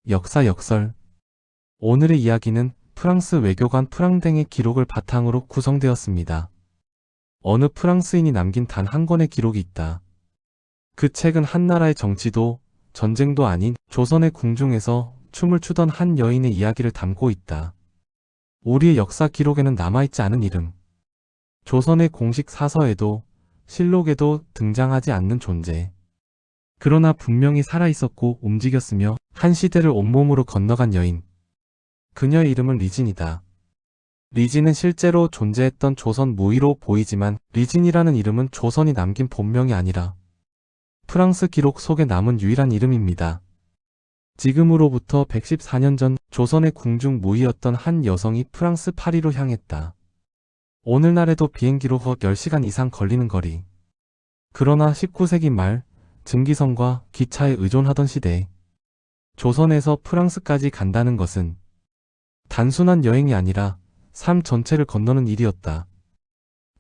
역사 역설. 오늘의 이야기는 프랑스 외교관 프랑댕의 기록을 바탕으로 구성되었습니다. 어느 프랑스인이 남긴 단 한 권의 기록이 있다. 그 책은 한 나라의 정치도 전쟁도 아닌 조선의 궁중에서 춤을 추던 한 여인의 이야기를 담고 있다. 우리의 역사 기록에는 남아있지 않은 이름. 조선의 공식 사서에도 실록에도 등장하지 않는 존재. 그러나 분명히 살아있었고 움직였으며 한 시대를 온몸으로 건너간 여인. 그녀의 이름은 리진이다. 리진은 실제로 존재했던 조선 무의로 보이지만 리진이라는 이름은 조선이 남긴 본명이 아니라 프랑스 기록 속에 남은 유일한 이름입니다. 지금으로부터 114년 전 조선의 궁중 무의였던 한 여성이 프랑스 파리로 향했다. 오늘날에도 비행기로 10시간 이상 걸리는 거리. 그러나 19세기 말 증기선과 기차에 의존하던 시대에 조선에서 프랑스까지 간다는 것은 단순한 여행이 아니라 삶 전체를 건너는 일이었다.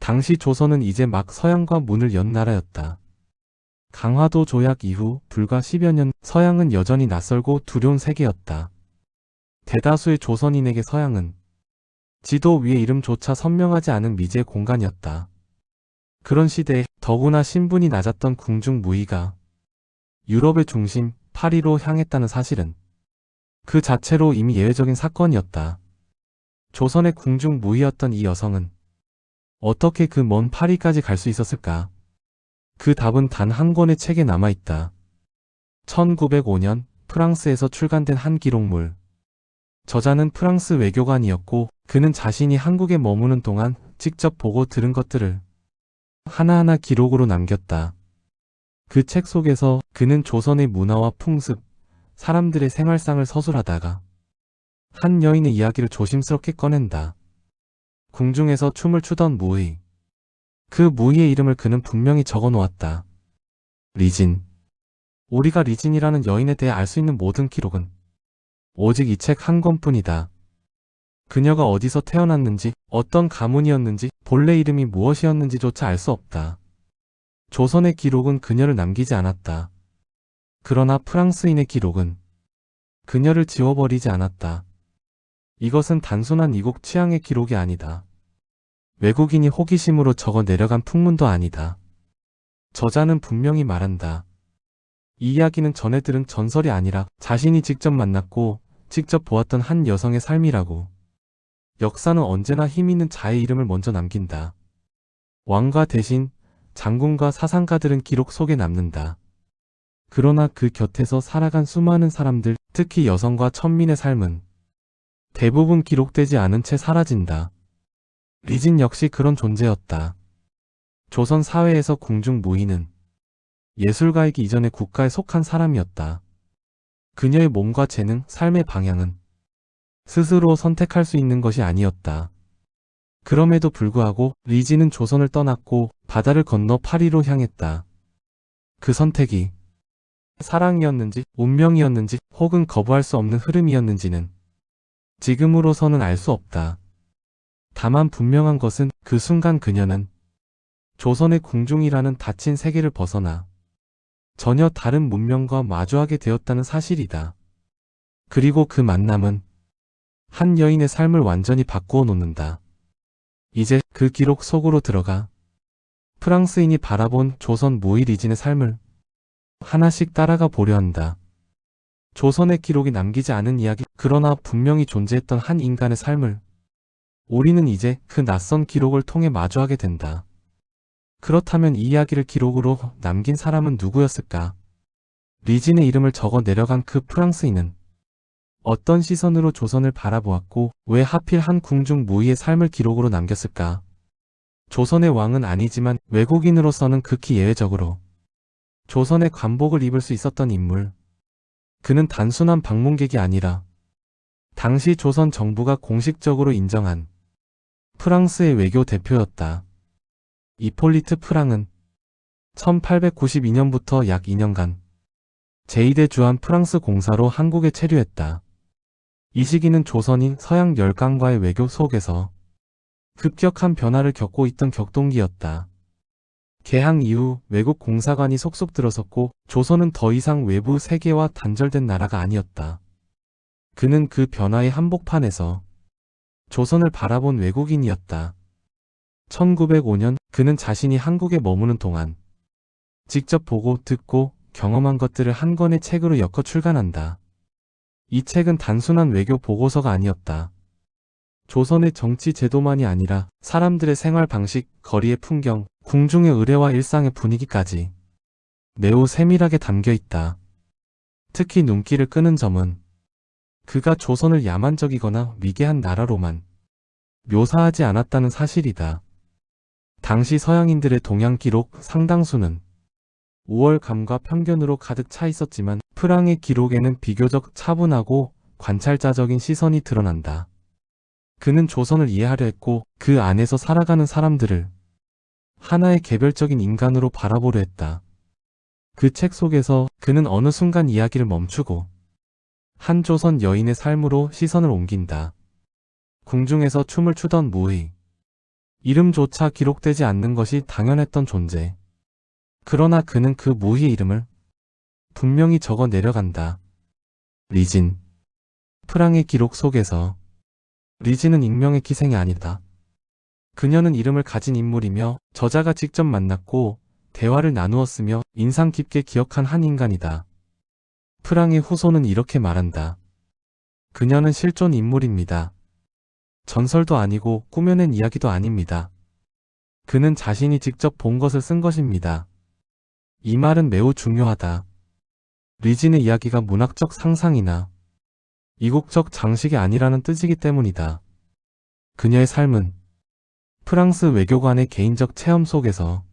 당시 조선은 이제 막 서양과 문을 연 나라였다. 강화도 조약 이후 불과 10여 년 서양은 여전히 낯설고 두려운 세계였다. 대다수의 조선인에게 서양은 지도 위의 이름조차 선명하지 않은 미지의 공간이었다. 그런 시대에 더구나 신분이 낮았던 궁중 무의가 유럽의 중심 파리로 향했다는 사실은 그 자체로 이미 예외적인 사건이었다. 조선의 궁중 무의였던 이 여성은 어떻게 그 먼 파리까지 갈 수 있었을까? 그 답은 단 한 권의 책에 남아있다. 1905년 프랑스에서 출간된 한 기록물. 저자는 프랑스 외교관이었고 그는 자신이 한국에 머무는 동안 직접 보고 들은 것들을 하나하나 기록으로 남겼다. 그 책 속에서 그는 조선의 문화와 풍습, 사람들의 생활상을 서술하다가 한 여인의 이야기를 조심스럽게 꺼낸다. 궁중에서 춤을 추던 무의. 그 무의의 이름을 그는 분명히 적어 놓았다. 리진. 우리가 리진이라는 여인에 대해 알 수 있는 모든 기록은 오직 이 책 한 권뿐이다. 그녀가 어디서 태어났는지, 어떤 가문이었는지, 본래 이름이 무엇이었는지조차 알 수 없다. 조선의 기록은 그녀를 남기지 않았다. 그러나 프랑스인의 기록은 그녀를 지워버리지 않았다. 이것은 단순한 이국 취향의 기록이 아니다. 외국인이 호기심으로 적어 내려간 풍문도 아니다. 저자는 분명히 말한다. 이 이야기는 전에 들은 전설이 아니라 자신이 직접 만났고 직접 보았던 한 여성의 삶이라고. 역사는 언제나 힘있는 자의 이름을 먼저 남긴다. 왕과 대신, 장군과 사상가들은 기록 속에 남는다. 그러나 그 곁에서 살아간 수많은 사람들, 특히 여성과 천민의 삶은 대부분 기록되지 않은 채 사라진다. 리진 역시 그런 존재였다. 조선 사회에서 궁중 무의는 예술가이기 이전에 국가에 속한 사람이었다. 그녀의 몸과 재능, 삶의 방향은 스스로 선택할 수 있는 것이 아니었다. 그럼에도 불구하고 리진은 조선을 떠났고 바다를 건너 파리로 향했다. 그 선택이 사랑이었는지, 운명이었는지, 혹은 거부할 수 없는 흐름이었는지는 지금으로서는 알 수 없다. 다만 분명한 것은 그 순간 그녀는 조선의 궁중이라는 닫힌 세계를 벗어나 전혀 다른 문명과 마주하게 되었다는 사실이다. 그리고 그 만남은 한 여인의 삶을 완전히 바꾸어 놓는다. 이제 그 기록 속으로 들어가 프랑스인이 바라본 조선 무의 리진의 삶을 하나씩 따라가 보려 한다. 조선의 기록이 남기지 않은 이야기, 그러나 분명히 존재했던 한 인간의 삶을 우리는 이제 그 낯선 기록을 통해 마주하게 된다. 그렇다면 이 이야기를 기록으로 남긴 사람은 누구였을까? 리진의 이름을 적어 내려간 그 프랑스인은 어떤 시선으로 조선을 바라보았고 왜 하필 한 궁중 무의의 삶을 기록으로 남겼을까? 조선의 왕은 아니지만 외국인으로서는 극히 예외적으로 조선의 관복을 입을 수 있었던 인물. 그는 단순한 방문객이 아니라 당시 조선 정부가 공식적으로 인정한 프랑스의 외교 대표였다. 이폴리트 프랑은 1892년부터 약 2년간 제2대 주한 프랑스 공사로 한국에 체류했다. 이 시기는 조선이 서양 열강과의 외교 속에서 급격한 변화를 겪고 있던 격동기였다. 개항 이후 외국 공사관이 속속 들어섰고 조선은 더 이상 외부 세계와 단절된 나라가 아니었다. 그는 그 변화의 한복판에서 조선을 바라본 외국인이었다. 1905년 그는 자신이 한국에 머무는 동안 직접 보고 듣고 경험한 것들을 한 권의 책으로 엮어 출간한다. 이 책은 단순한 외교 보고서가 아니었다. 조선의 정치 제도만이 아니라 사람들의 생활 방식, 거리의 풍경, 궁중의 의례와 일상의 분위기까지 매우 세밀하게 담겨 있다. 특히 눈길을 끄는 점은 그가 조선을 야만적이거나 위계한 나라로만 묘사하지 않았다는 사실이다. 당시 서양인들의 동양 기록 상당수는 우월감과 편견으로 가득 차 있었지만 프랑의 기록에는 비교적 차분하고 관찰자적인 시선이 드러난다. 그는 조선을 이해하려 했고 그 안에서 살아가는 사람들을 하나의 개별적인 인간으로 바라보려 했다. 그 책 속에서 그는 어느 순간 이야기를 멈추고 한 조선 여인의 삶으로 시선을 옮긴다. 궁중에서 춤을 추던 무의 이름조차 기록되지 않는 것이 당연했던 존재. 그러나 그는 그 무희의 이름을 분명히 적어 내려간다. 리진. 프랑의 기록 속에서 리진은 익명의 기생이 아니다. 그녀는 이름을 가진 인물이며 저자가 직접 만났고 대화를 나누었으며 인상 깊게 기억한 한 인간이다. 프랑의 후손은 이렇게 말한다. 그녀는 실존 인물입니다. 전설도 아니고 꾸며낸 이야기도 아닙니다. 그는 자신이 직접 본 것을 쓴 것입니다. 이 말은 매우 중요하다. 리진의 이야기가 문학적 상상이나 이국적 장식이 아니라는 뜻이기 때문이다. 그녀의 삶은 프랑스 외교관의 개인적 체험 속에서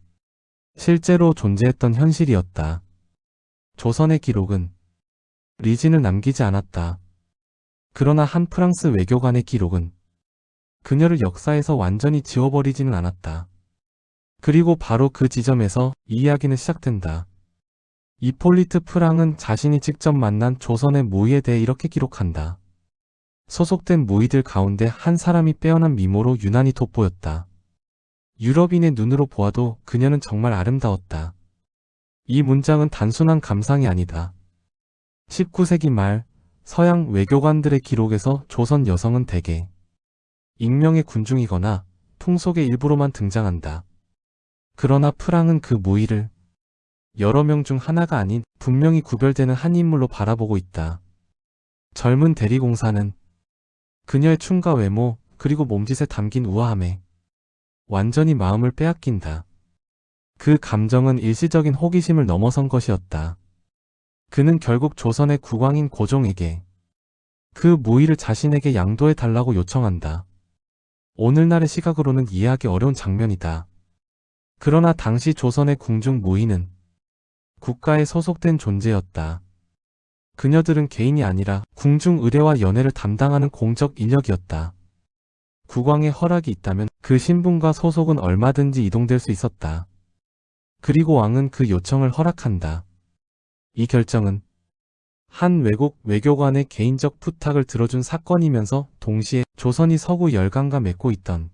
실제로 존재했던 현실이었다. 조선의 기록은 리진을 남기지 않았다. 그러나 한 프랑스 외교관의 기록은 그녀를 역사에서 완전히 지워버리지는 않았다. 그리고 바로 그 지점에서 이 이야기는 시작된다. 이폴리트 프랑은 자신이 직접 만난 조선의 무의에 대해 이렇게 기록한다. 소속된 무의들 가운데 한 사람이 빼어난 미모로 유난히 돋보였다. 유럽인의 눈으로 보아도 그녀는 정말 아름다웠다. 이 문장은 단순한 감상이 아니다. 19세기 말 서양 외교관들의 기록에서 조선 여성은 대개 익명의 군중이거나 풍속의 일부로만 등장한다. 그러나 프랑은 그 무의를 여러 명 중 하나가 아닌 분명히 구별되는 한 인물로 바라보고 있다. 젊은 대리공사는 그녀의 춤과 외모 그리고 몸짓에 담긴 우아함에 완전히 마음을 빼앗긴다. 그 감정은 일시적인 호기심을 넘어선 것이었다. 그는 결국 조선의 국왕인 고종에게 그 무의를 자신에게 양도해 달라고 요청한다. 오늘날의 시각으로는 이해하기 어려운 장면이다. 그러나 당시 조선의 궁중 무의는 국가에 소속된 존재였다. 그녀들은 개인이 아니라 궁중 의례와 연회를 담당하는 공적 인력이었다. 국왕의 허락이 있다면 그 신분과 소속은 얼마든지 이동될 수 있었다. 그리고 왕은 그 요청을 허락한다. 이 결정은 한 외국 외교관의 개인적 부탁을 들어준 사건이면서 동시에 조선이 서구 열강과 맺고 있던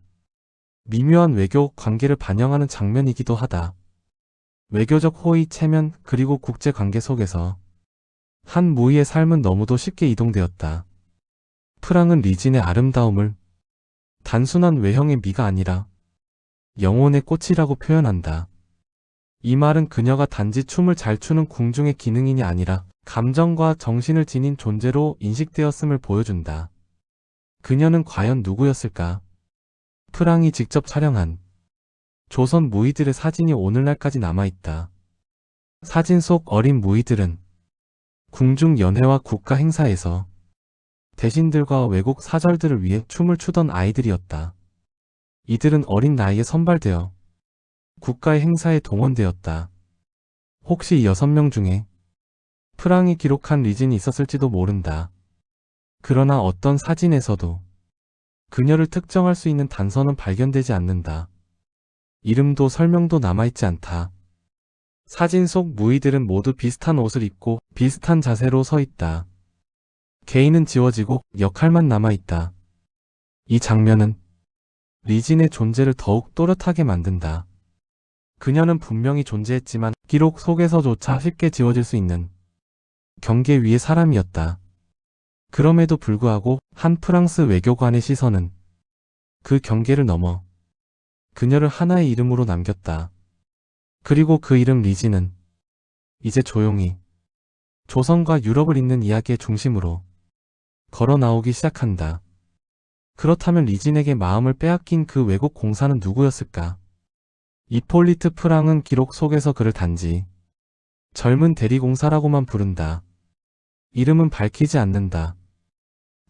미묘한 외교 관계를 반영하는 장면이기도 하다. 외교적 호의, 체면, 그리고 국제관계 속에서 한 무의의 삶은 너무도 쉽게 이동되었다. 프랑은 리진의 아름다움을 단순한 외형의 미가 아니라 영혼의 꽃이라고 표현한다. 이 말은 그녀가 단지 춤을 잘 추는 궁중의 기능인이 아니라 감정과 정신을 지닌 존재로 인식되었음을 보여준다. 그녀는 과연 누구였을까? 프랑이 직접 촬영한 조선 무의들의 사진이 오늘날까지 남아있다. 사진 속 어린 무의들은 궁중 연회와 국가 행사에서 대신들과 외국 사절들을 위해 춤을 추던 아이들이었다. 이들은 어린 나이에 선발되어 국가의 행사에 동원되었다. 혹시 이 6명 중에 프랑이 기록한 리진이 있었을지도 모른다. 그러나 어떤 사진에서도 그녀를 특정할 수 있는 단서는 발견되지 않는다. 이름도 설명도 남아있지 않다. 사진 속 무의들은 모두 비슷한 옷을 입고 비슷한 자세로 서 있다. 개인은 지워지고 역할만 남아있다. 이 장면은 리진의 존재를 더욱 또렷하게 만든다. 그녀는 분명히 존재했지만 기록 속에서조차 쉽게 지워질 수 있는 경계 위의 사람이었다. 그럼에도 불구하고 한 프랑스 외교관의 시선은 그 경계를 넘어 그녀를 하나의 이름으로 남겼다. 그리고 그 이름 리지는 이제 조용히 조선과 유럽을 잇는 이야기의 중심으로 걸어 나오기 시작한다. 그렇다면 리진에게 마음을 빼앗긴 그 외국 공사는 누구였을까? 이폴리트 프랑은 기록 속에서 그를 단지 젊은 대리공사라고만 부른다. 이름은 밝히지 않는다.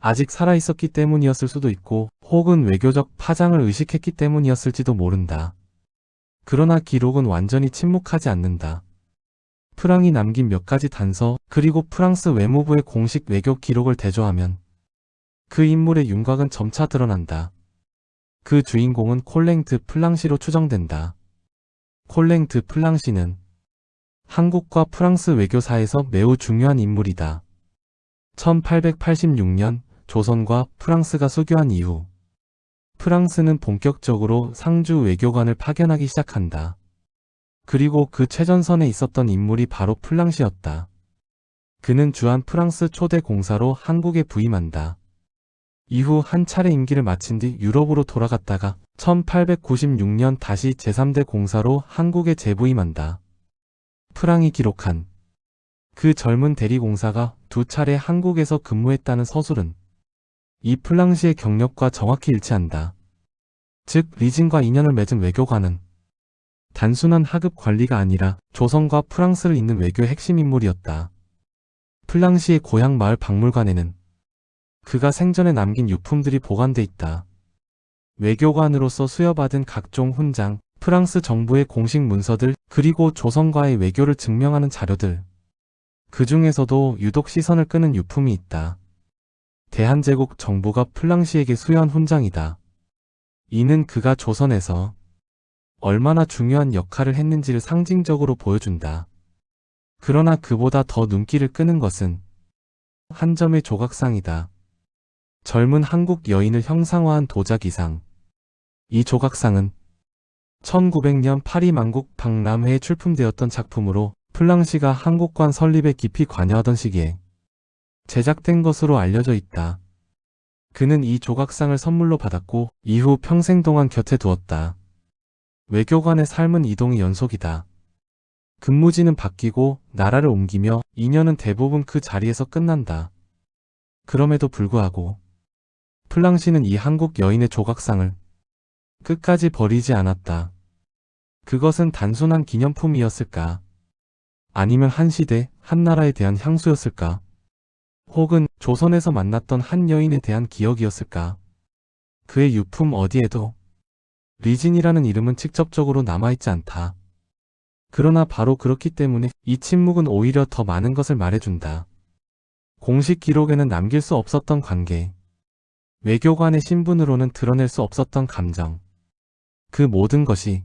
아직 살아있었기 때문이었을 수도 있고 혹은 외교적 파장을 의식했기 때문이었을지도 모른다. 그러나 기록은 완전히 침묵하지 않는다. 프랑이 남긴 몇 가지 단서 그리고 프랑스 외무부의 공식 외교 기록을 대조하면 그 인물의 윤곽은 점차 드러난다. 그 주인공은 콜랭 드 플랑시로 추정된다. 콜랭 드 플랑시는 한국과 프랑스 외교사에서 매우 중요한 인물이다. 1886년 조선과 프랑스가 수교한 이후 프랑스는 본격적으로 상주 외교관을 파견하기 시작한다. 그리고 그 최전선에 있었던 인물이 바로 플랑시였다. 그는 주한 프랑스 초대 공사로 한국에 부임한다. 이후 한 차례 임기를 마친 뒤 유럽으로 돌아갔다가 1896년 다시 제3대 공사로 한국에 재부임한다. 프랑이 기록한 그 젊은 대리공사가 두 차례 한국에서 근무했다는 서술은 이 플랑시의 경력과 정확히 일치한다. 즉 리진과 인연을 맺은 외교관은 단순한 하급 관리가 아니라 조선과 프랑스를 잇는 외교의 핵심 인물이었다. 플랑시의 고향 마을 박물관에는 그가 생전에 남긴 유품들이 보관돼 있다. 외교관으로서 수여받은 각종 훈장, 프랑스 정부의 공식 문서들, 그리고 조선과의 외교를 증명하는 자료들. 그 중에서도 유독 시선을 끄는 유품이 있다. 대한제국 정부가 플랑시에게 수여한 훈장이다. 이는 그가 조선에서 얼마나 중요한 역할을 했는지를 상징적으로 보여준다. 그러나 그보다 더 눈길을 끄는 것은 한 점의 조각상이다. 젊은 한국 여인을 형상화한 도자기상. 이 조각상은 1900년 파리 만국 박람회에 출품되었던 작품으로 플랑시가 한국관 설립에 깊이 관여하던 시기에 제작된 것으로 알려져 있다. 그는 이 조각상을 선물로 받았고 이후 평생 동안 곁에 두었다. 외교관의 삶은 이동의 연속이다. 근무지는 바뀌고 나라를 옮기며 인연은 대부분 그 자리에서 끝난다. 그럼에도 불구하고 플랑시는 이 한국 여인의 조각상을 끝까지 버리지 않았다. 그것은 단순한 기념품이었을까? 아니면 한 시대, 한 나라에 대한 향수였을까? 혹은 조선에서 만났던 한 여인에 대한 기억이었을까? 그의 유품 어디에도 리진이라는 이름은 직접적으로 남아있지 않다. 그러나 바로 그렇기 때문에 이 침묵은 오히려 더 많은 것을 말해준다. 공식 기록에는 남길 수 없었던 관계, 외교관의 신분으로는 드러낼 수 없었던 감정, 그 모든 것이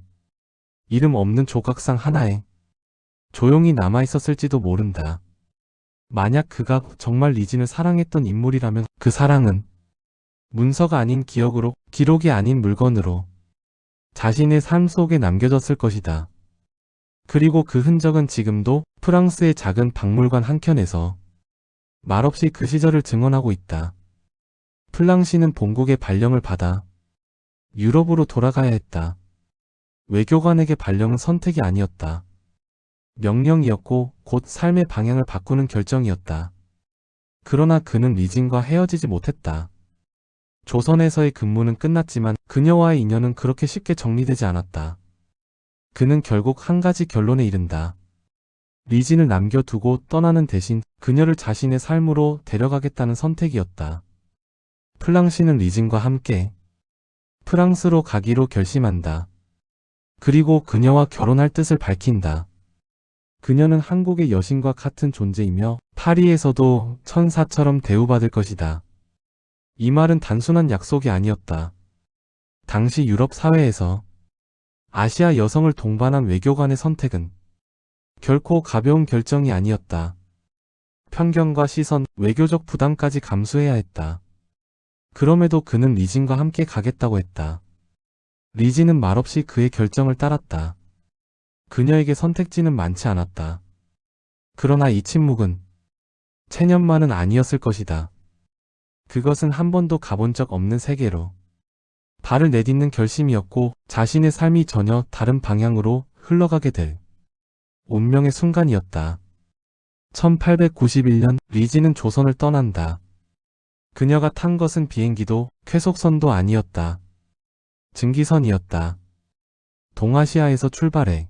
이름 없는 조각상 하나에 조용히 남아있었을지도 모른다. 만약 그가 정말 리진을 사랑했던 인물이라면 그 사랑은 문서가 아닌 기억으로, 기록이 아닌 물건으로 자신의 삶 속에 남겨졌을 것이다. 그리고 그 흔적은 지금도 프랑스의 작은 박물관 한켠에서 말없이 그 시절을 증언하고 있다. 플랑시는 본국의 발령을 받아 유럽으로 돌아가야 했다. 외교관에게 발령은 선택이 아니었다. 명령이었고 곧 삶의 방향을 바꾸는 결정이었다. 그러나 그는 리진과 헤어지지 못했다. 조선에서의 근무는 끝났지만 그녀와의 인연은 그렇게 쉽게 정리되지 않았다. 그는 결국 한 가지 결론에 이른다. 리진을 남겨두고 떠나는 대신 그녀를 자신의 삶으로 데려가겠다는 선택이었다. 플랑시는 리진과 함께 프랑스로 가기로 결심한다. 그리고 그녀와 결혼할 뜻을 밝힌다. 그녀는 한국의 여신과 같은 존재이며 파리에서도 천사처럼 대우받을 것이다. 이 말은 단순한 약속이 아니었다. 당시 유럽 사회에서 아시아 여성을 동반한 외교관의 선택은 결코 가벼운 결정이 아니었다. 편견과 시선, 외교적 부담까지 감수해야 했다. 그럼에도 그는 리진과 함께 가겠다고 했다. 리진은 말없이 그의 결정을 따랐다. 그녀에게 선택지는 많지 않았다. 그러나 이 침묵은 체념만은 아니었을 것이다. 그것은 한 번도 가본 적 없는 세계로 발을 내딛는 결심이었고 자신의 삶이 전혀 다른 방향으로 흘러가게 될 운명의 순간이었다. 1891년 리지는 조선을 떠난다. 그녀가 탄 것은 비행기도 쾌속선도 아니었다. 증기선이었다. 동아시아에서 출발해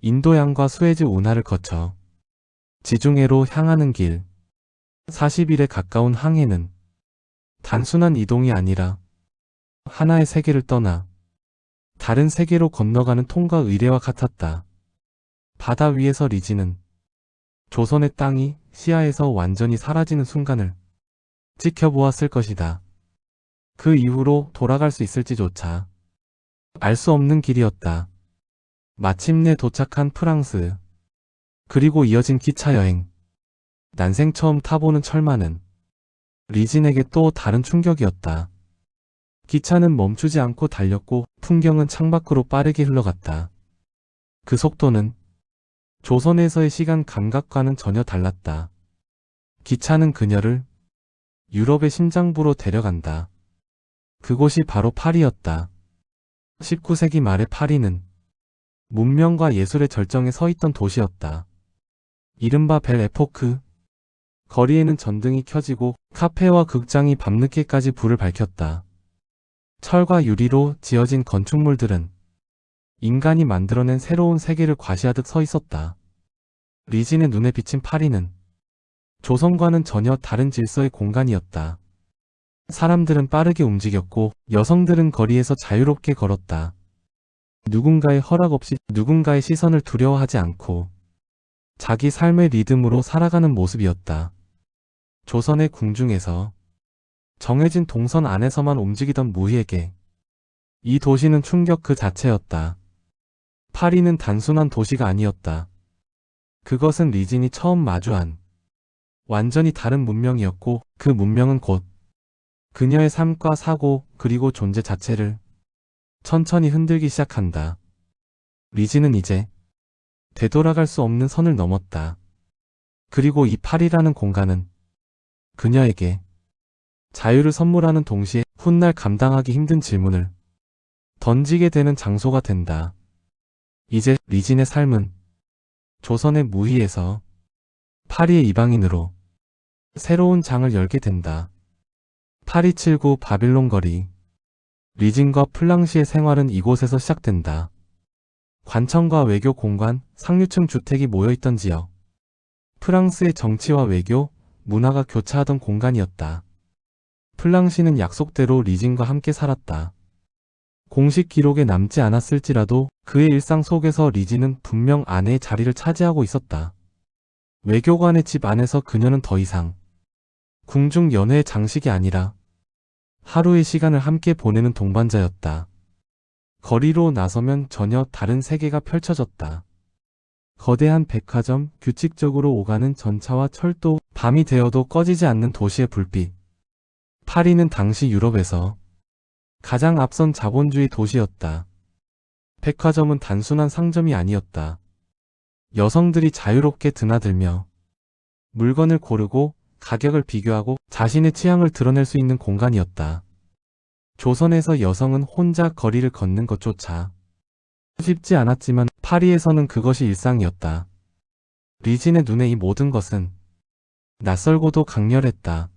인도양과 수에즈 운하를 거쳐 지중해로 향하는 길. 40일에 가까운 항해는 단순한 이동이 아니라 하나의 세계를 떠나 다른 세계로 건너가는 통과 의례와 같았다. 바다 위에서 리지는 조선의 땅이 시야에서 완전히 사라지는 순간을 지켜보았을 것이다. 그 이후로 돌아갈 수 있을지조차 알 수 없는 길이었다. 마침내 도착한 프랑스. 그리고 이어진 기차 여행. 난생 처음 타보는 철마는 리진에게 또 다른 충격이었다. 기차는 멈추지 않고 달렸고 풍경은 창밖으로 빠르게 흘러갔다. 그 속도는 조선에서의 시간 감각과는 전혀 달랐다. 기차는 그녀를 유럽의 심장부로 데려간다. 그곳이 바로 파리였다. 19세기 말의 파리는 문명과 예술의 절정에 서 있던 도시였다. 이른바 벨 에포크. 거리에는 전등이 켜지고 카페와 극장이 밤늦게까지 불을 밝혔다. 철과 유리로 지어진 건축물들은 인간이 만들어낸 새로운 세계를 과시하듯 서 있었다. 리진의 눈에 비친 파리는 조선과는 전혀 다른 질서의 공간이었다. 사람들은 빠르게 움직였고 여성들은 거리에서 자유롭게 걸었다. 누군가의 허락 없이 누군가의 시선을 두려워하지 않고 자기 삶의 리듬으로 살아가는 모습이었다. 조선의 궁중에서 정해진 동선 안에서만 움직이던 무희에게 이 도시는 충격 그 자체였다. 파리는 단순한 도시가 아니었다. 그것은 리진이 처음 마주한 완전히 다른 문명이었고 그 문명은 곧 그녀의 삶과 사고 그리고 존재 자체를 천천히 흔들기 시작한다. 리진은 이제 되돌아갈 수 없는 선을 넘었다. 그리고 이 파리라는 공간은 그녀에게 자유를 선물하는 동시에 훗날 감당하기 힘든 질문을 던지게 되는 장소가 된다. 이제 리진의 삶은 조선의 무희에서 파리의 이방인으로 새로운 장을 열게 된다. 파리 7구 바빌론 거리. 리진과 플랑시의 생활은 이곳에서 시작된다. 관청과 외교 공관, 상류층 주택이 모여있던 지역. 프랑스의 정치와 외교, 문화가 교차하던 공간이었다. 플랑시는 약속대로 리진과 함께 살았다. 공식 기록에 남지 않았을지라도 그의 일상 속에서 리진은 분명 아내의 자리를 차지하고 있었다. 외교관의 집 안에서 그녀는 더 이상 궁중 연회의 장식이 아니라 하루의 시간을 함께 보내는 동반자였다. 거리로 나서면 전혀 다른 세계가 펼쳐졌다. 거대한 백화점, 규칙적으로 오가는 전차와 철도, 밤이 되어도 꺼지지 않는 도시의 불빛. 파리는 당시 유럽에서 가장 앞선 자본주의 도시였다. 백화점은 단순한 상점이 아니었다. 여성들이 자유롭게 드나들며 물건을 고르고 가격을 비교하고 자신의 취향을 드러낼 수 있는 공간이었다. 조선에서 여성은 혼자 거리를 걷는 것조차 쉽지 않았지만 파리에서는 그것이 일상이었다. 리진의 눈에 이 모든 것은 낯설고도 강렬했다.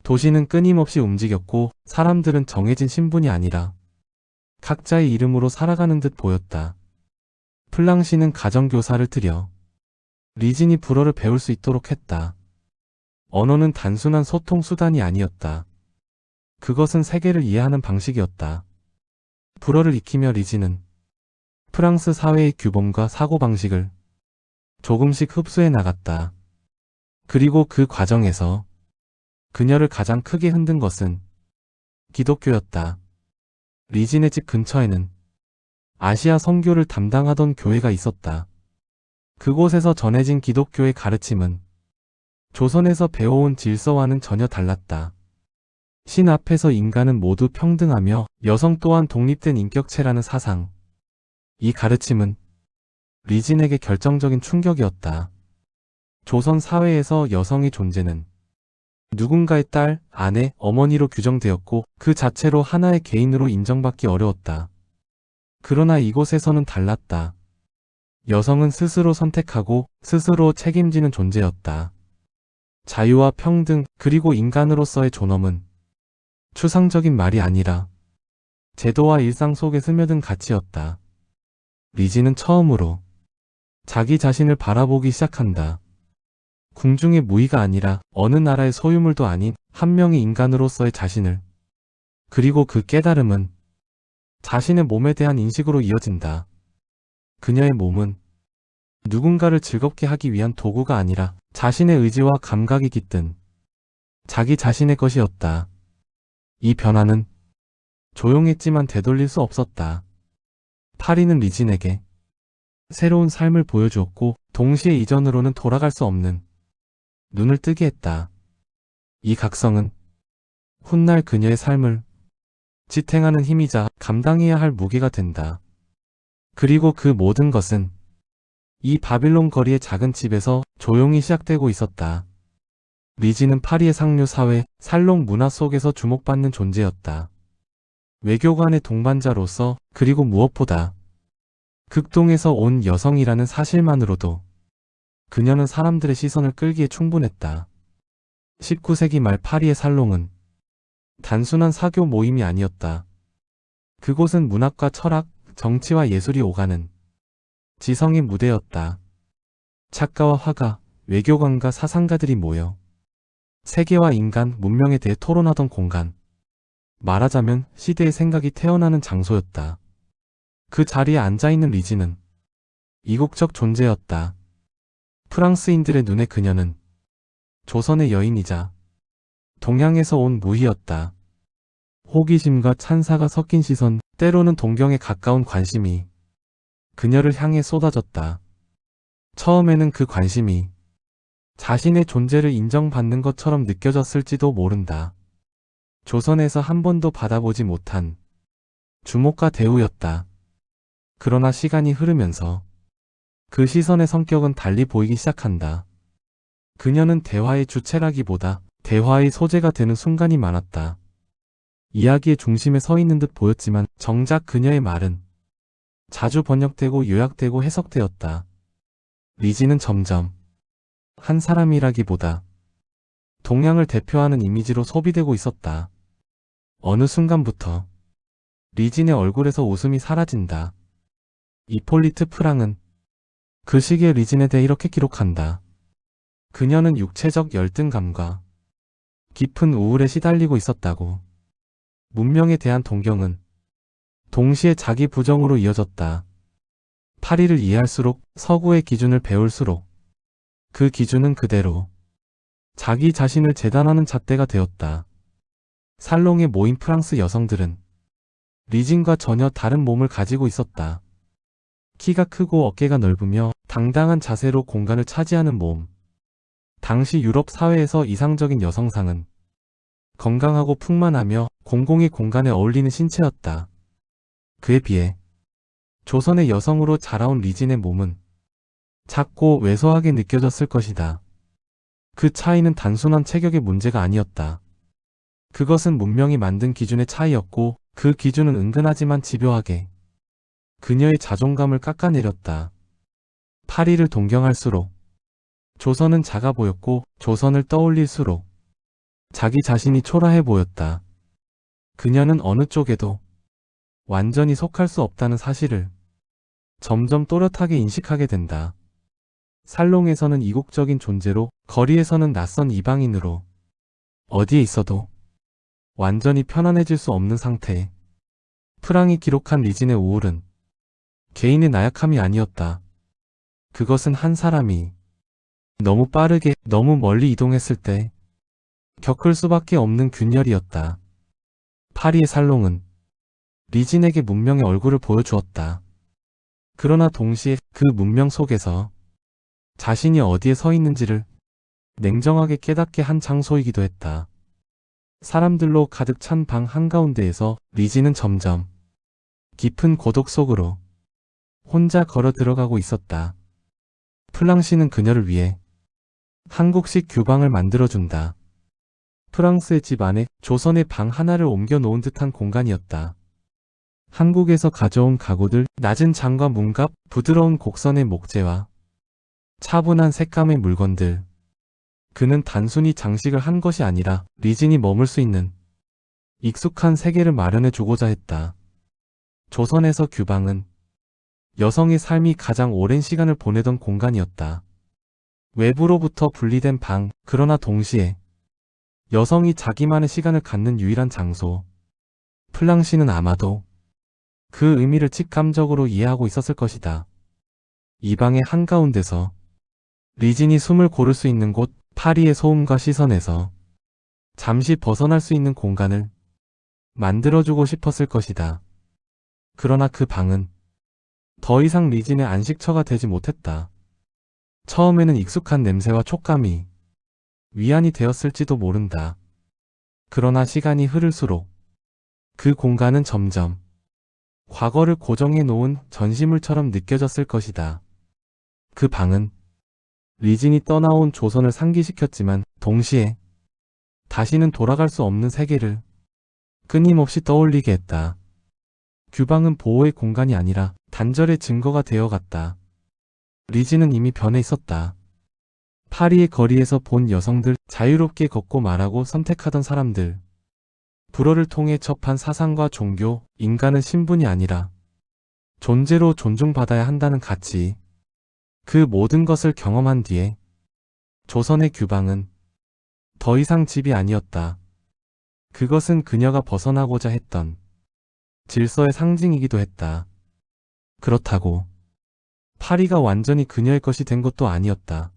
도시는 끊임없이 움직였고 사람들은 정해진 신분이 아니라 각자의 이름으로 살아가는 듯 보였다. 플랑시는 가정교사를 들여 리진이 불어를 배울 수 있도록 했다. 언어는 단순한 소통 수단이 아니었다. 그것은 세계를 이해하는 방식이었다. 불어를 익히며 리진은 프랑스 사회의 규범과 사고방식을 조금씩 흡수해 나갔다. 그리고 그 과정에서 그녀를 가장 크게 흔든 것은 기독교였다. 리진의 집 근처에는 아시아 선교를 담당하던 교회가 있었다. 그곳에서 전해진 기독교의 가르침은 조선에서 배워온 질서와는 전혀 달랐다. 신 앞에서 인간은 모두 평등하며 여성 또한 독립된 인격체라는 사상. 이 가르침은 리진에게 결정적인 충격이었다. 조선 사회에서 여성의 존재는 누군가의 딸, 아내, 어머니로 규정되었고 그 자체로 하나의 개인으로 인정받기 어려웠다. 그러나 이곳에서는 달랐다. 여성은 스스로 선택하고 스스로 책임지는 존재였다. 자유와 평등, 그리고 인간으로서의 존엄은 추상적인 말이 아니라 제도와 일상 속에 스며든 가치였다. 리지는 처음으로 자기 자신을 바라보기 시작한다. 궁중의 무의가 아니라 어느 나라의 소유물도 아닌 한 명의 인간으로서의 자신을. 그리고 그 깨달음은 자신의 몸에 대한 인식으로 이어진다. 그녀의 몸은 누군가를 즐겁게 하기 위한 도구가 아니라 자신의 의지와 감각이 깃든 자기 자신의 것이었다. 이 변화는 조용했지만 되돌릴 수 없었다. 파리는 리진에게 새로운 삶을 보여주었고 동시에 이전으로는 돌아갈 수 없는 눈을 뜨게 했다. 이 각성은 훗날 그녀의 삶을 지탱하는 힘이자 감당해야 할 무게가 된다. 그리고 그 모든 것은 이 바빌론 거리의 작은 집에서 조용히 시작되고 있었다. 리지는 파리의 상류 사회, 살롱 문화 속에서 주목받는 존재였다. 외교관의 동반자로서, 그리고 무엇보다 극동에서 온 여성이라는 사실만으로도 그녀는 사람들의 시선을 끌기에 충분했다. 19세기 말 파리의 살롱은 단순한 사교 모임이 아니었다. 그곳은 문학과 철학, 정치와 예술이 오가는 지성의 무대였다. 작가와 화가, 외교관과 사상가들이 모여 세계와 인간, 문명에 대해 토론하던 공간. 말하자면 시대의 생각이 태어나는 장소였다. 그 자리에 앉아있는 리지는 이국적 존재였다. 프랑스인들의 눈에 그녀는 조선의 여인이자 동양에서 온 무희였다. 호기심과 찬사가 섞인 시선, 때로는 동경에 가까운 관심이 그녀를 향해 쏟아졌다. 처음에는 그 관심이 자신의 존재를 인정받는 것처럼 느껴졌을지도 모른다. 조선에서 한 번도 받아보지 못한 주목과 대우였다. 그러나 시간이 흐르면서 그 시선의 성격은 달리 보이기 시작한다. 그녀는 대화의 주체라기보다 대화의 소재가 되는 순간이 많았다. 이야기의 중심에 서 있는 듯 보였지만 정작 그녀의 말은 자주 번역되고 요약되고 해석되었다. 리지는 점점 한 사람이라기보다 동양을 대표하는 이미지로 소비되고 있었다. 어느 순간부터 리진의 얼굴에서 웃음이 사라진다. 이폴리트 프랑은 그 시기의 리진에 대해 이렇게 기록한다. 그녀는 육체적 열등감과 깊은 우울에 시달리고 있었다고. 문명에 대한 동경은 동시에 자기 부정으로 이어졌다. 파리를 이해할수록, 서구의 기준을 배울수록 그 기준은 그대로 자기 자신을 재단하는 잣대가 되었다. 살롱에 모인 프랑스 여성들은 리진과 전혀 다른 몸을 가지고 있었다. 키가 크고 어깨가 넓으며 당당한 자세로 공간을 차지하는 몸. 당시 유럽 사회에서 이상적인 여성상은 건강하고 풍만하며 공공의 공간에 어울리는 신체였다. 그에 비해 조선의 여성으로 자라온 리진의 몸은 작고 왜소하게 느껴졌을 것이다. 그 차이는 단순한 체격의 문제가 아니었다. 그것은 문명이 만든 기준의 차이였고 그 기준은 은근하지만 집요하게 그녀의 자존감을 깎아내렸다. 파리를 동경할수록 조선은 작아 보였고 조선을 떠올릴수록 자기 자신이 초라해 보였다. 그녀는 어느 쪽에도 완전히 속할 수 없다는 사실을 점점 또렷하게 인식하게 된다. 살롱에서는 이국적인 존재로, 거리에서는 낯선 이방인으로, 어디에 있어도 완전히 편안해질 수 없는 상태에 프랑이 기록한 리진의 우울은 개인의 나약함이 아니었다. 그것은 한 사람이 너무 빠르게, 너무 멀리 이동했을 때 겪을 수밖에 없는 균열이었다. 파리의 살롱은 리진에게 문명의 얼굴을 보여주었다. 그러나 동시에 그 문명 속에서 자신이 어디에 서 있는지를 냉정하게 깨닫게 한 장소이기도 했다. 사람들로 가득 찬 방 한가운데에서 리진은 점점 깊은 고독 속으로 혼자 걸어 들어가고 있었다. 플랑시는 그녀를 위해 한국식 규방을 만들어준다. 프랑스의 집 안에 조선의 방 하나를 옮겨 놓은 듯한 공간이었다. 한국에서 가져온 가구들, 낮은 장과 문갑, 부드러운 곡선의 목재와 차분한 색감의 물건들. 그는 단순히 장식을 한 것이 아니라 리진이 머물 수 있는 익숙한 세계를 마련해 주고자 했다. 조선에서 규방은 여성의 삶이 가장 오랜 시간을 보내던 공간이었다. 외부로부터 분리된 방, 그러나 동시에 여성이 자기만의 시간을 갖는 유일한 장소. 플랑시는 아마도 그 의미를 직감적으로 이해하고 있었을 것이다. 이 방의 한가운데서 리진이 숨을 고를 수 있는 곳, 파리의 소음과 시선에서 잠시 벗어날 수 있는 공간을 만들어주고 싶었을 것이다. 그러나 그 방은 더 이상 리진의 안식처가 되지 못했다. 처음에는 익숙한 냄새와 촉감이 위안이 되었을지도 모른다. 그러나 시간이 흐를수록 그 공간은 점점 과거를 고정해 놓은 전시물처럼 느껴졌을 것이다. 그 방은 리진이 떠나온 조선을 상기시켰지만 동시에 다시는 돌아갈 수 없는 세계를 끊임없이 떠올리게 했다. 규방은 보호의 공간이 아니라 단절의 증거가 되어갔다. 리진은 이미 변해 있었다. 파리의 거리에서 본 여성들, 자유롭게 걷고 말하고 선택하던 사람들. 불어를 통해 접한 사상과 종교, 인간은 신분이 아니라 존재로 존중받아야 한다는 가치. 그 모든 것을 경험한 뒤에 조선의 규방은 더 이상 집이 아니었다. 그것은 그녀가 벗어나고자 했던 질서의 상징이기도 했다. 그렇다고 파리가 완전히 그녀의 것이 된 것도 아니었다.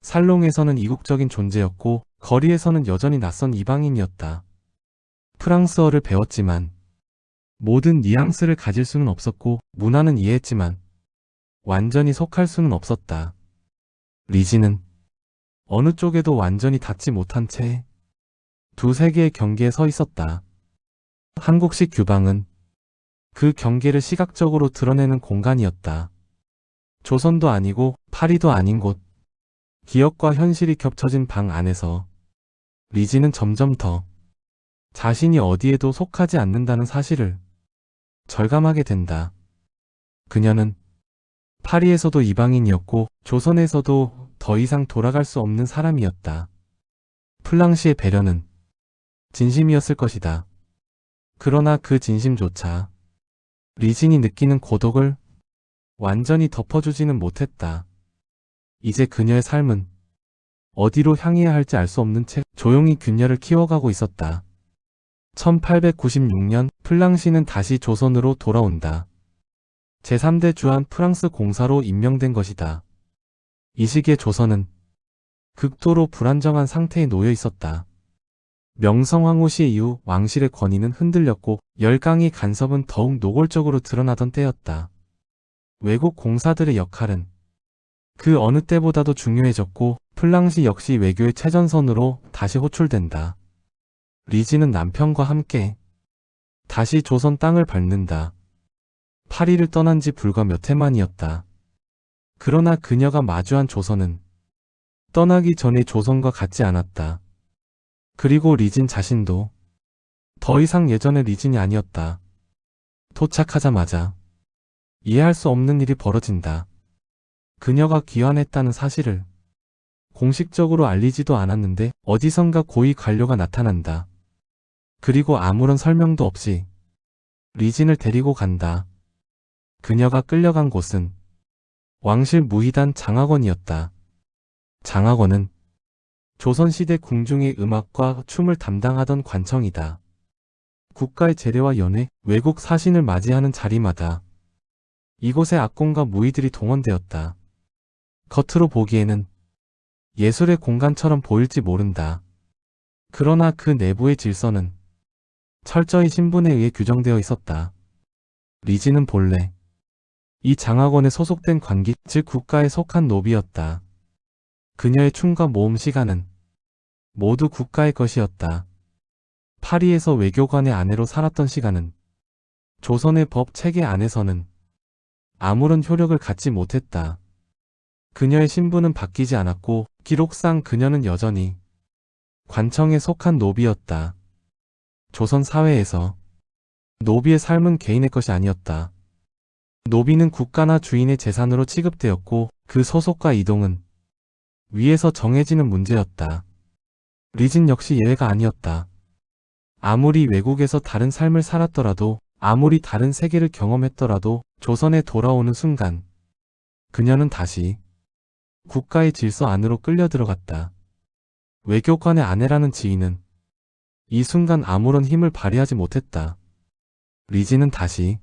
살롱에서는 이국적인 존재였고 거리에서는 여전히 낯선 이방인이었다. 프랑스어를 배웠지만 모든 뉘앙스를 가질 수는 없었고 문화는 이해했지만 완전히 속할 수는 없었다. 리진은 어느 쪽에도 완전히 닿지 못한 채 두 세계의 경계에 서 있었다. 한국식 규방은 그 경계를 시각적으로 드러내는 공간이었다. 조선도 아니고 파리도 아닌 곳, 기억과 현실이 겹쳐진 방 안에서 리진은 점점 더 자신이 어디에도 속하지 않는다는 사실을 절감하게 된다. 그녀는 파리에서도 이방인이었고 조선에서도 더 이상 돌아갈 수 없는 사람이었다. 플랑시의 배려는 진심이었을 것이다. 그러나 그 진심조차 리진이 느끼는 고독을 완전히 덮어주지는 못했다. 이제 그녀의 삶은 어디로 향해야 할지 알 수 없는 채 조용히 균열을 키워가고 있었다. 1896년 플랑시는 다시 조선으로 돌아온다. 제3대 주한 프랑스 공사로 임명된 것이다. 이 시기에 조선은 극도로 불안정한 상태에 놓여 있었다. 명성황후 시 이후 왕실의 권위는 흔들렸고 열강의 간섭은 더욱 노골적으로 드러나던 때였다. 외국 공사들의 역할은 그 어느 때보다도 중요해졌고 플랑시 역시 외교의 최전선으로 다시 호출된다. 리진은 남편과 함께 다시 조선 땅을 밟는다. 파리를 떠난 지 불과 몇 해 만이었다. 그러나 그녀가 마주한 조선은 떠나기 전의 조선과 같지 않았다. 그리고 리진 자신도 더 이상 예전의 리진이 아니었다. 도착하자마자 이해할 수 없는 일이 벌어진다. 그녀가 귀환했다는 사실을 공식적으로 알리지도 않았는데 어디선가 고위 관료가 나타난다. 그리고 아무런 설명도 없이 리진을 데리고 간다. 그녀가 끌려간 곳은 왕실 무희단 장학원이었다. 장학원은 조선시대 궁중의 음악과 춤을 담당하던 관청이다. 국가의 제례와 연회, 외국 사신을 맞이하는 자리마다 이곳에 악공과 무희들이 동원되었다. 겉으로 보기에는 예술의 공간처럼 보일지 모른다. 그러나 그 내부의 질서는 철저히 신분에 의해 규정되어 있었다. 리진은 본래 이 장학원에 소속된 관기, 즉 국가에 속한 노비였다. 그녀의 춤과 모험 시간은 모두 국가의 것이었다. 파리에서 외교관의 아내로 살았던 시간은 조선의 법 체계 안에서는 아무런 효력을 갖지 못했다. 그녀의 신분은 바뀌지 않았고 기록상 그녀는 여전히 관청에 속한 노비였다. 조선 사회에서 노비의 삶은 개인의 것이 아니었다. 노비는 국가나 주인의 재산으로 취급되었고 그 소속과 이동은 위에서 정해지는 문제였다. 리진 역시 예외가 아니었다. 아무리 외국에서 다른 삶을 살았더라도, 아무리 다른 세계를 경험했더라도 조선에 돌아오는 순간 그녀는 다시 국가의 질서 안으로 끌려 들어갔다. 외교관의 아내라는 지위는 이 순간 아무런 힘을 발휘하지 못했다. 리진은 다시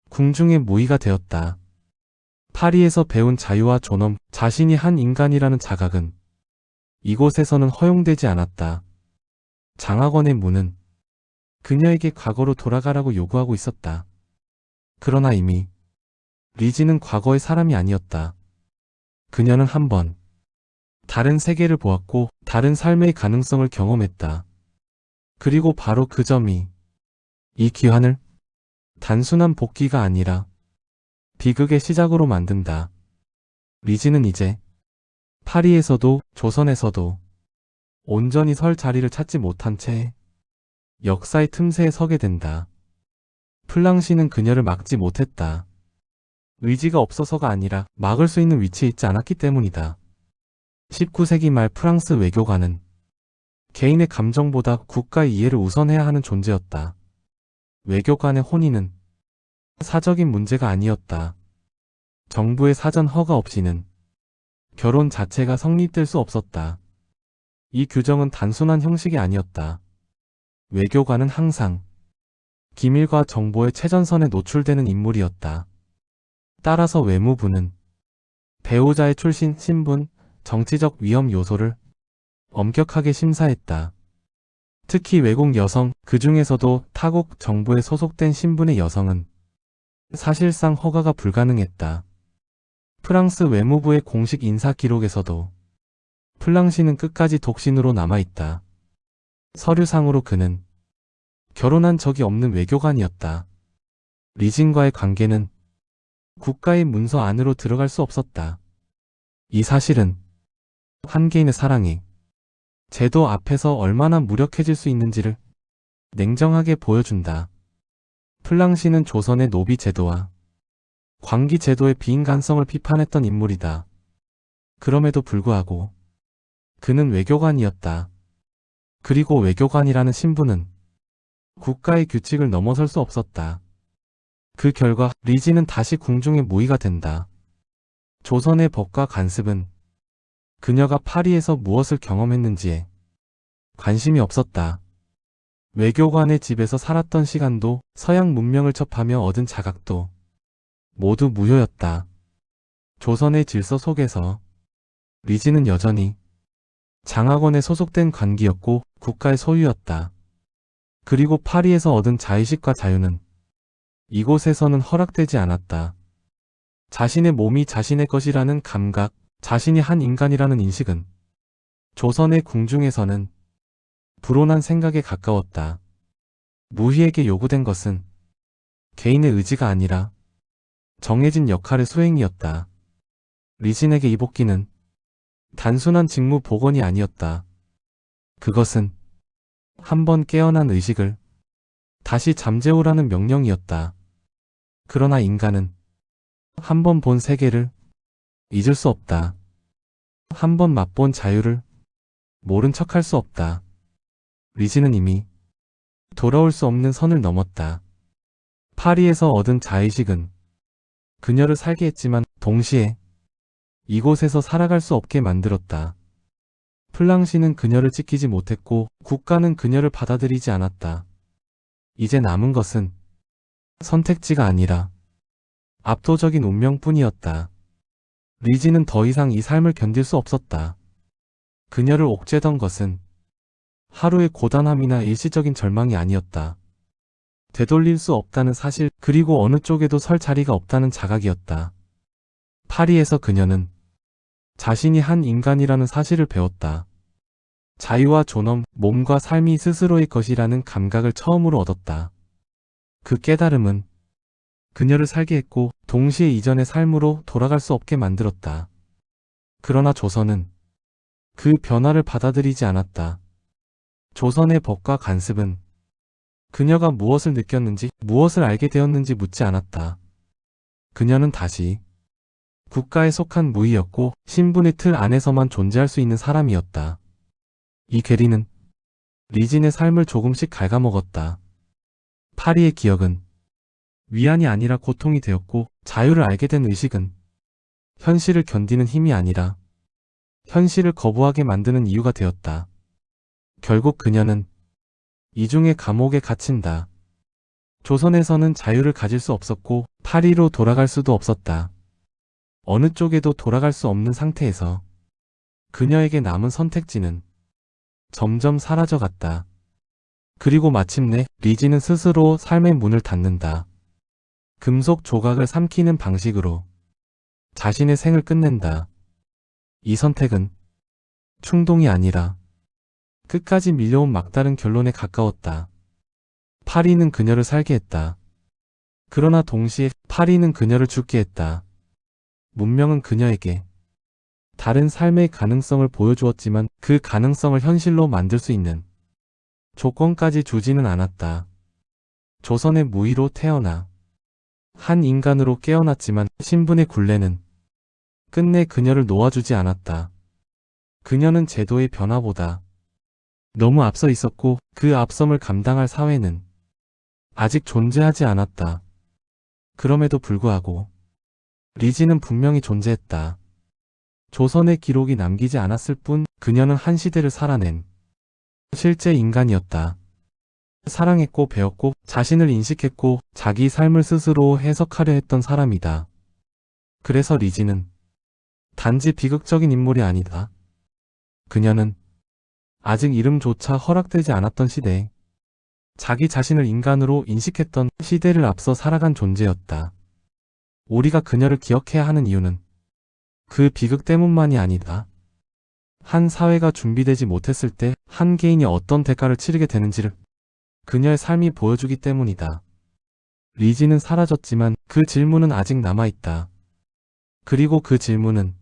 궁중의 무의가 되었다. 파리에서 배운 자유와 존엄, 자신이 한 인간이라는 자각은 이곳에서는 허용되지 않았다. 장학원의 문은 그녀에게 과거로 돌아가라고 요구하고 있었다. 그러나 이미 리진은 과거의 사람이 아니었다. 그녀는 한 번 다른 세계를 보았고 다른 삶의 가능성을 경험했다. 그리고 바로 그 점이 이 기환을 단순한 복귀가 아니라 비극의 시작으로 만든다. 리진은 이제 파리에서도 조선에서도 온전히 설 자리를 찾지 못한 채 역사의 틈새에 서게 된다. 플랑시는 그녀를 막지 못했다. 의지가 없어서가 아니라 막을 수 있는 위치에 있지 않았기 때문이다. 19세기 말 프랑스 외교관은 개인의 감정보다 국가의 이해를 우선해야 하는 존재였다. 외교관의 혼인은 사적인 문제가 아니었다. 정부의 사전 허가 없이는 결혼 자체가 성립될 수 없었다. 이 규정은 단순한 형식이 아니었다. 외교관은 항상 기밀과 정보의 최전선에 노출되는 인물이었다. 따라서 외무부는 배우자의 출신, 신분, 정치적 위험 요소를 엄격하게 심사했다. 특히 외국 여성, 그 중에서도 타국 정부에 소속된 신분의 여성은 사실상 허가가 불가능했다. 프랑스 외무부의 공식 인사 기록에서도 플랑시는 끝까지 독신으로 남아있다. 서류상으로 그는 결혼한 적이 없는 외교관이었다. 리진과의 관계는 국가의 문서 안으로 들어갈 수 없었다. 이 사실은 한 개인의 사랑이 제도 앞에서 얼마나 무력해질 수 있는지를 냉정하게 보여준다. 플랑시는 조선의 노비 제도와 광기 제도의 비인간성을 비판했던 인물이다. 그럼에도 불구하고 그는 외교관이었다. 그리고 외교관이라는 신분은 국가의 규칙을 넘어설 수 없었다. 그 결과 리진은 다시 궁중의 무의가 된다. 조선의 법과 관습은 그녀가 파리에서 무엇을 경험했는지에 관심이 없었다. 외교관의 집에서 살았던 시간도 서양 문명을 접하며 얻은 자각도 모두 무효였다. 조선의 질서 속에서 리진은 여전히 장학원에 소속된 관기였고 국가의 소유였다. 그리고 파리에서 얻은 자의식과 자유는 이곳에서는 허락되지 않았다. 자신의 몸이 자신의 것이라는 감각, 자신이 한 인간이라는 인식은 조선의 궁중에서는 불온한 생각에 가까웠다. 무희에게 요구된 것은 개인의 의지가 아니라 정해진 역할의 수행이었다. 리진에게 이 복귀는 단순한 직무 복원이 아니었다. 그것은 한번 깨어난 의식을 다시 잠재우라는 명령이었다. 그러나 인간은 한 번 본 세계를 잊을 수 없다. 한 번 맛본 자유를 모른 척할 수 없다. 리진은 이미 돌아올 수 없는 선을 넘었다. 파리에서 얻은 자의식은 그녀를 살게 했지만 동시에 이곳에서 살아갈 수 없게 만들었다. 플랑시는 그녀를 지키지 못했고 국가는 그녀를 받아들이지 않았다. 이제 남은 것은 선택지가 아니라 압도적인 운명뿐이었다. 리진은 더 이상 이 삶을 견딜 수 없었다. 그녀를 옥죄던 것은 하루의 고단함이나 일시적인 절망이 아니었다. 되돌릴 수 없다는 사실, 그리고 어느 쪽에도 설 자리가 없다는 자각이었다. 파리에서 그녀는 자신이 한 인간이라는 사실을 배웠다. 자유와 존엄, 몸과 삶이 스스로의 것이라는 감각을 처음으로 얻었다. 그 깨달음은 그녀를 살게 했고 동시에 이전의 삶으로 돌아갈 수 없게 만들었다. 그러나 조선은 그 변화를 받아들이지 않았다. 조선의 법과 관습은 그녀가 무엇을 느꼈는지, 무엇을 알게 되었는지 묻지 않았다. 그녀는 다시 국가에 속한 무의였고 신분의 틀 안에서만 존재할 수 있는 사람이었다. 이 괴리는 리진의 삶을 조금씩 갉아먹었다. 파리의 기억은 위안이 아니라 고통이 되었고 자유를 알게 된 의식은 현실을 견디는 힘이 아니라 현실을 거부하게 만드는 이유가 되었다. 결국 그녀는 이중의 감옥에 갇힌다. 조선에서는 자유를 가질 수 없었고 파리로 돌아갈 수도 없었다. 어느 쪽에도 돌아갈 수 없는 상태에서 그녀에게 남은 선택지는 점점 사라져갔다. 그리고 마침내 리지는 스스로 삶의 문을 닫는다. 금속 조각을 삼키는 방식으로 자신의 생을 끝낸다. 이 선택은 충동이 아니라 끝까지 밀려온 막다른 결론에 가까웠다. 파리는 그녀를 살게 했다. 그러나 동시에 파리는 그녀를 죽게 했다. 문명은 그녀에게 다른 삶의 가능성을 보여주었지만 그 가능성을 현실로 만들 수 있는 조건까지 주지는 않았다. 조선의 무의로 태어나 한 인간으로 깨어났지만 신분의 굴레는 끝내 그녀를 놓아주지 않았다. 그녀는 제도의 변화보다 너무 앞서 있었고 그 앞섬을 감당할 사회는 아직 존재하지 않았다. 그럼에도 불구하고 리지는 분명히 존재했다. 조선의 기록이 남기지 않았을 뿐 그녀는 한 시대를 살아낸 실제 인간이었다. 사랑했고 배웠고 자신을 인식했고 자기 삶을 스스로 해석하려 했던 사람이다. 그래서 리지는 단지 비극적인 인물이 아니다. 그녀는 아직 이름조차 허락되지 않았던 시대에 자기 자신을 인간으로 인식했던 시대를 앞서 살아간 존재였다. 우리가 그녀를 기억해야 하는 이유는 그 비극 때문만이 아니다. 한 사회가 준비되지 못했을 때 한 개인이 어떤 대가를 치르게 되는지를 그녀의 삶이 보여주기 때문이다. 리지는 사라졌지만 그 질문은 아직 남아있다. 그리고 그 질문은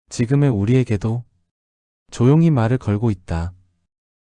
지금의 우리에게도 조용히 말을 걸고 있다.